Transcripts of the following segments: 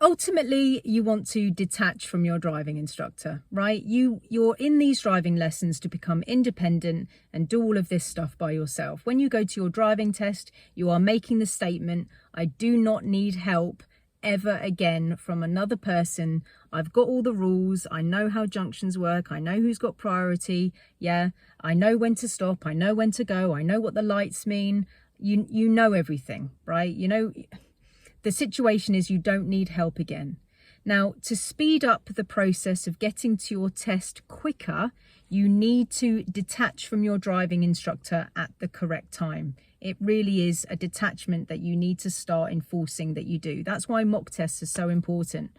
Ultimately, you want to detach from your driving instructor, right? You're in these driving lessons to become independent and do all of this stuff by yourself. When you go to your driving test, you are making the statement, I do not need help ever again from another person. I've got all the rules. I know how junctions work. I know who's got priority. Yeah, I know when to stop. I know when to go. I know what the lights mean. You know everything, right? You know, the situation is you don't need help again. Now, to speed up the process of getting to your test quicker, you need to detach from your driving instructor at the correct time. It really is a detachment that you need to start enforcing that you do. That's why mock tests are so important,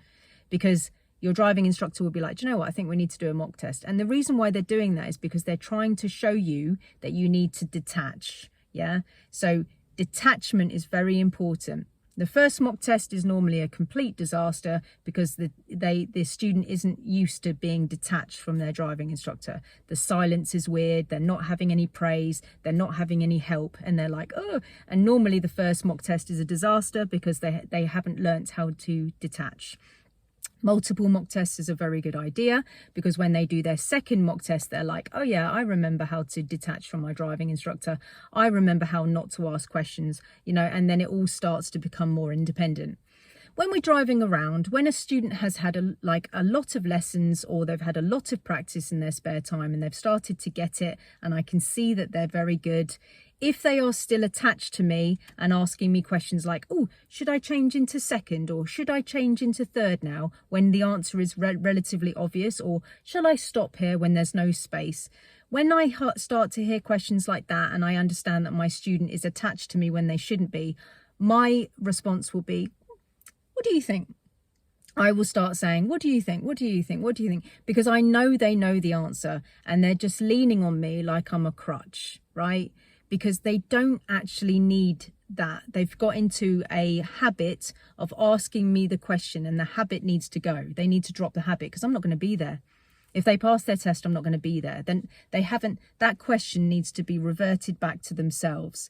because your driving instructor will be like, do you know what, I think we need to do a mock test. And the reason why they're doing that is because they're trying to show you that you need to detach. Yeah. So detachment is very important. The first mock test is normally a complete disaster because the student isn't used to being detached from their driving instructor. The silence is weird. They're not having any praise. They're not having any help. And they're like, oh, and normally the first mock test is a disaster because they haven't learnt how to detach. Multiple mock tests is a very good idea because when they do their second mock test, they're like, oh yeah, I remember how to detach from my driving instructor. I remember how not to ask questions, you know, and then it all starts to become more independent. When we're driving around, when a student has had a lot of lessons or they've had a lot of practice in their spare time and they've started to get it and I can see that they're very good, if they are still attached to me and asking me questions like, oh, should I change into second or should I change into third now, when the answer is relatively obvious, or shall I stop here when there's no space? When I start to hear questions like that and I understand that my student is attached to me when they shouldn't be, my response will be, what do you think? I will start saying, what do you think? What do you think? What do you think? Because I know they know the answer and they're just leaning on me like I'm a crutch, right? Because they don't actually need that. They've got into a habit of asking me the question and the habit needs to go. They need to drop the habit because I'm not going to be there. If they pass their test, I'm not going to be there. Then that question needs to be reverted back to themselves.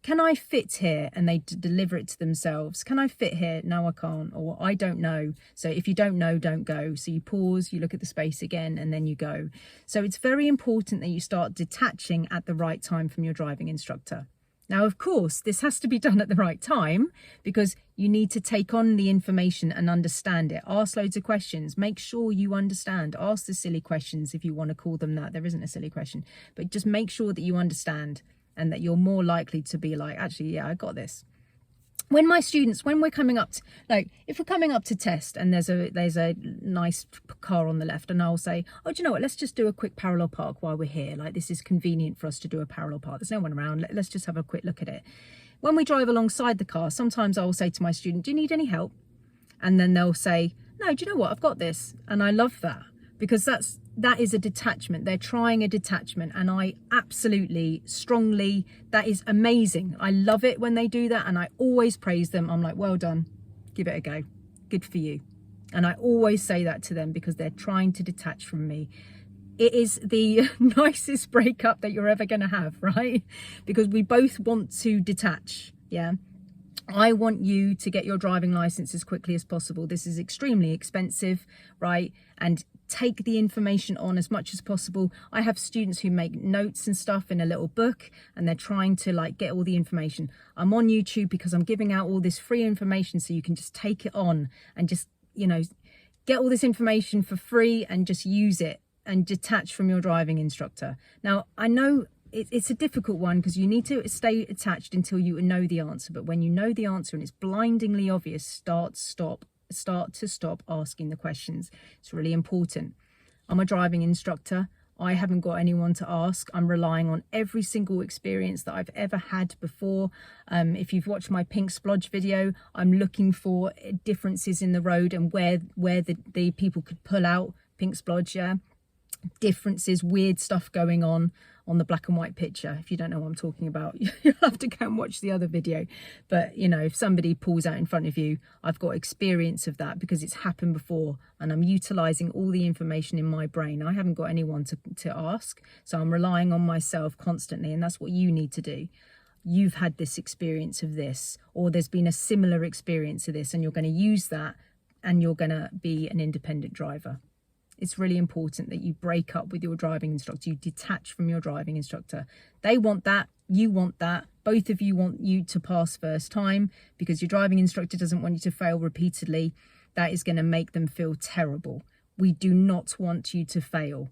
Can I fit here? And they deliver it to themselves. Can I fit here? No, I can't. Or I don't know. So if you don't know, don't go. So you pause, you look at the space again, and then you go. So it's very important that you start detaching at the right time from your driving instructor. Now, of course, this has to be done at the right time because you need to take on the information and understand it. Ask loads of questions. Make sure you understand. Ask the silly questions if you want to call them that. There isn't a silly question, but just make sure that you understand and that you're more likely to be like, actually, yeah, I got this. When my students, when we're coming up to, like, if we're coming up to test and there's a nice car on the left and I'll say, oh, do you know what, let's just do a quick parallel park while we're here. Like, this is convenient for us to do a parallel park. There's no one around. Let's just have a quick look at it. When we drive alongside the car, sometimes I will say to my student, do you need any help? And then they'll say, no, do you know what, I've got this. And I love that because that is a detachment. They're trying a detachment, and I absolutely strongly, that is amazing. I love it when they do that, and I always praise them. I'm like, well done, give it a go, good for you. And I always say that to them because they're trying to detach from me. It is the nicest breakup that you're ever going to have, right? Because we both want to detach. Yeah, I want you to get your driving license as quickly as possible. This is extremely expensive, right? And take the information on as much as possible. I have students who make notes and stuff in a little book and they're trying to like get all the information. I'm on YouTube because I'm giving out all this free information so you can just take it on and just, you know, get all this information for free and just use it and detach from your driving instructor. Now, I know it's a difficult one because you need to stay attached until you know the answer. But when you know the answer and it's blindingly obvious, start to stop asking the questions. It's really important. I'm a driving instructor. I haven't got anyone to ask. I'm relying on every single experience that I've ever had before. If you've watched my pink splodge video, I'm looking for differences in the road and where the people could pull out pink splodge, yeah? Differences, weird stuff going on the black and white picture. If you don't know what I'm talking about, you'll have to go and watch the other video. But you know, if somebody pulls out in front of you, I've got experience of that because it's happened before and I'm utilizing all the information in my brain. I haven't got anyone to ask, so I'm relying on myself constantly, and that's what you need to do. You've had this experience of this, or there's been a similar experience of this, and you're going to use that and you're going to be an independent driver. It's really important that you break up with your driving instructor. You detach from your driving instructor. They want that. You want that. Both of you want you to pass first time because your driving instructor doesn't want you to fail repeatedly. That is going to make them feel terrible. We do not want you to fail.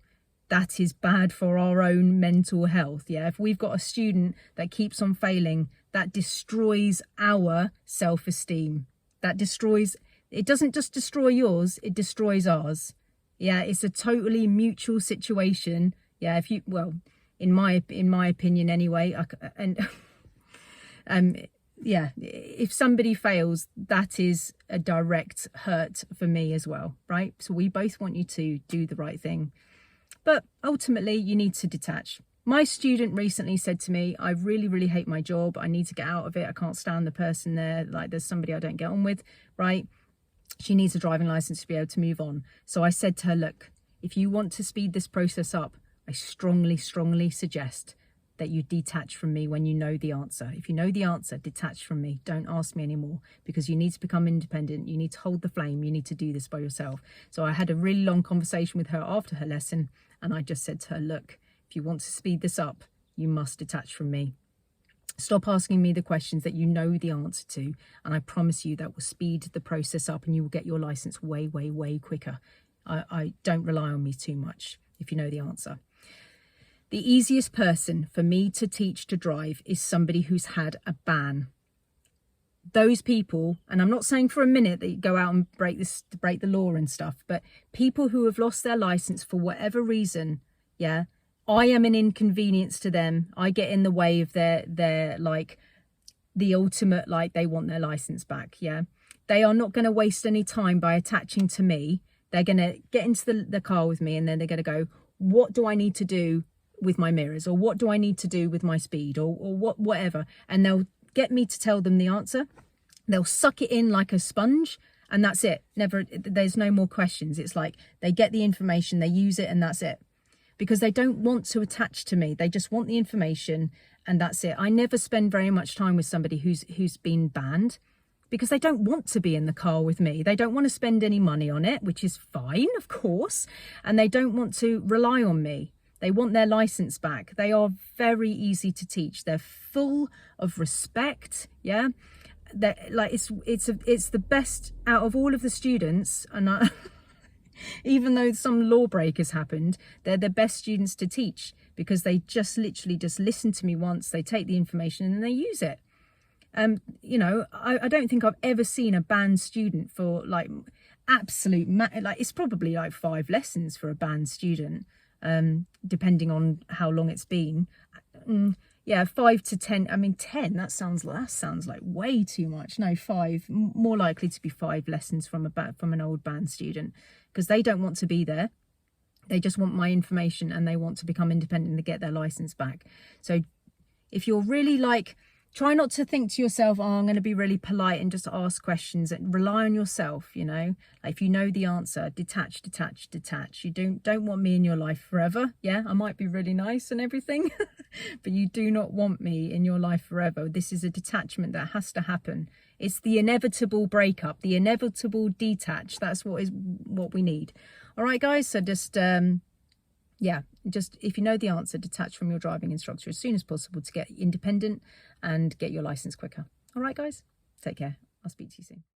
That is bad for our own mental health. Yeah, if we've got a student that keeps on failing, that destroys our self-esteem. That destroys, it doesn't just destroy yours, it destroys ours. Yeah, it's a totally mutual situation. Yeah, if you, well, in my opinion anyway, yeah, if somebody fails, that is a direct hurt for me as well, right? So we both want you to do the right thing, but ultimately you need to detach. My student recently said to me, I really, really hate my job. I need to get out of it. I can't stand the person there. Like, there's somebody I don't get on with, right? She needs a driving license to be able to move on. So I said to her, look, if you want to speed this process up, I strongly, strongly suggest that you detach from me when you know the answer. If you know the answer, detach from me. Don't ask me anymore, because you need to become independent. You need to hold the flame. You need to do this by yourself. So I had a really long conversation with her after her lesson, and I just said to her, look, if you want to speed this up, you must detach from me. Stop asking me the questions that you know the answer to, and I promise you that will speed the process up and you will get your license way, way, way quicker. I don't rely on me too much if you know the answer. The easiest person for me to teach to drive is somebody who's had a ban. Those people, and I'm not saying for a minute that you go out and break the law and stuff, but people who have lost their license for whatever reason, yeah, I am an inconvenience to them. I get in the way of their like the ultimate, like, they want their license back. Yeah, they are not going to waste any time by attaching to me. They're going to get into the car with me, and then they're going to go, what do I need to do with my mirrors, or what do I need to do with my speed, or whatever, and they'll get me to tell them the answer. They'll suck it in like a sponge, and that's it. Never, there's no more questions. It's like they get the information, they use it, and that's it. Because they don't want to attach to me. They just want the information, and that's it. I never spend very much time with somebody who's been banned, because they don't want to be in the car with me. They don't want to spend any money on it, which is fine, of course. And they don't want to rely on me. They want their license back. They are very easy to teach. They're full of respect. Yeah. They're, like, it's the best out of all of the students. And even though some lawbreakers happened, they're the best students to teach, because they just literally just listen to me once, they take the information and they use it. You know, I don't think I've ever seen a banned student for like absolute, like, it's probably like 5 lessons for a banned student, depending on how long it's been. Yeah, 5 to 10. I mean, 10, that sounds like way too much. No, 5, more likely to be 5 lessons from an old band student, because they don't want to be there. They just want my information, and they want to become independent and get their license back. So if you're really like, try not to think to yourself, oh, I'm going to be really polite and just ask questions, and rely on yourself. You know, like, if you know the answer, detach, detach, detach. You don't want me in your life forever. Yeah, I might be really nice and everything, but you do not want me in your life forever. This is a detachment that has to happen. It's the inevitable breakup, the inevitable detach. That's what we need. All right, guys. So just yeah, just if you know the answer, detach from your driving instructor as soon as possible to get independent and get your license quicker. All right, guys, take care. I'll speak to you soon.